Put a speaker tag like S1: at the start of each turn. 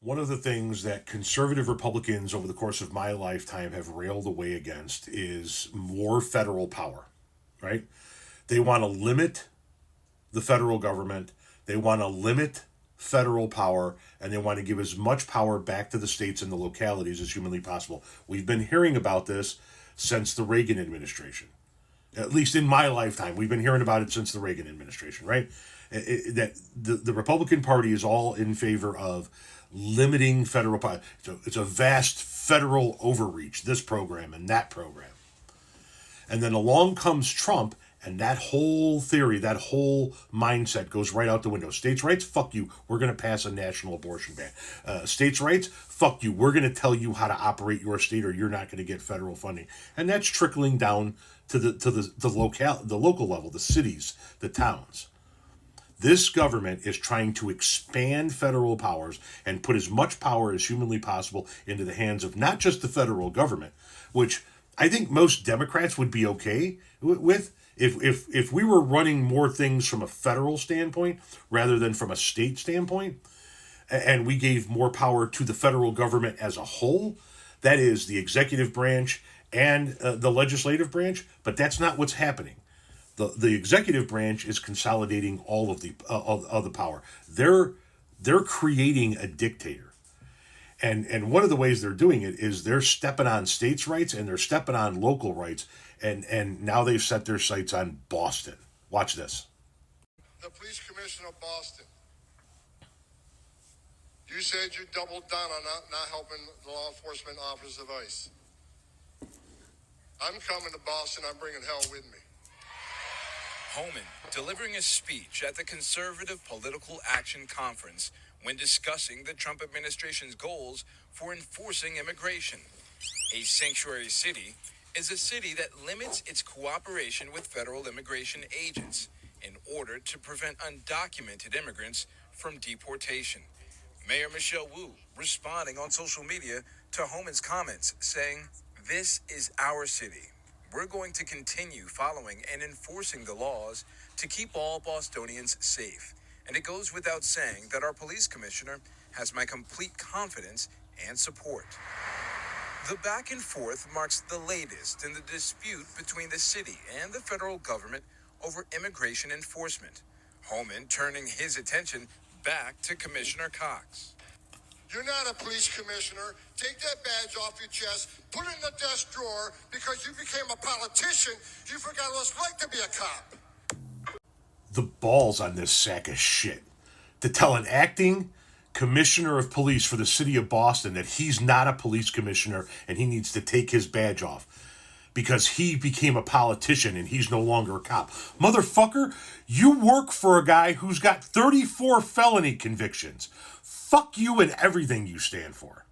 S1: One of the things that conservative Republicans over the course of my lifetime have railed away against is more federal power, right? They want to limit the federal government, they want to limit federal power, and they want to give as much power back to the states and the localities as humanly possible. We've been hearing about this since the Reagan administration. At least in my lifetime, we've been hearing about it since the Reagan administration, right? That the Republican Party is all in favor of limiting federal power. It's a vast federal overreach, this program and that program. And then along comes Trump, and that whole theory, that whole mindset goes right out the window. States' rights? Fuck you. We're going to pass a national abortion ban. States' rights? Fuck you. We're going to tell you how to operate your state, or you're not going to get federal funding. And that's trickling down to the local level, the cities, the towns. This government is trying to expand federal powers and put as much power as humanly possible into the hands of not just the federal government, which I think most Democrats would be okay with if we were running more things from a federal standpoint rather than from a state standpoint, and we gave more power to the federal government as a whole. That is the executive branch and the legislative branch, but that's not what's happening. The executive branch is consolidating all of the power. They're creating a dictator. And one of the ways they're doing it is they're stepping on states' rights and they're stepping on local rights. And now they've set their sights on Boston. Watch this.
S2: The police commissioner of Boston, you said you doubled down on not helping the law enforcement officers of ICE. I'm coming to Boston. I'm bringing hell with me.
S3: Homan delivering a speech at the Conservative Political Action Conference when discussing the Trump administration's goals for enforcing immigration. A sanctuary city is a city that limits its cooperation with federal immigration agents in order to prevent undocumented immigrants from deportation. Mayor Michelle Wu responding on social media to Homan's comments, saying, "This is our city. We're going to continue following and enforcing the laws to keep all Bostonians safe. And it goes without saying that our police commissioner has my complete confidence and support." The back and forth marks the latest in the dispute between the city and the federal government over immigration enforcement. Homan turning his attention back to Commissioner Cox.
S2: You're not a police commissioner. Take that badge off your chest, put it in the desk drawer, because you became a politician. You forgot what it's like to be a cop.
S1: The balls on this sack of shit to tell an acting commissioner of police for the city of Boston that he's not a police commissioner and he needs to take his badge off because he became a politician and he's no longer a cop. Motherfucker, you work for a guy who's got 34 felony convictions. Fuck you and everything you stand for.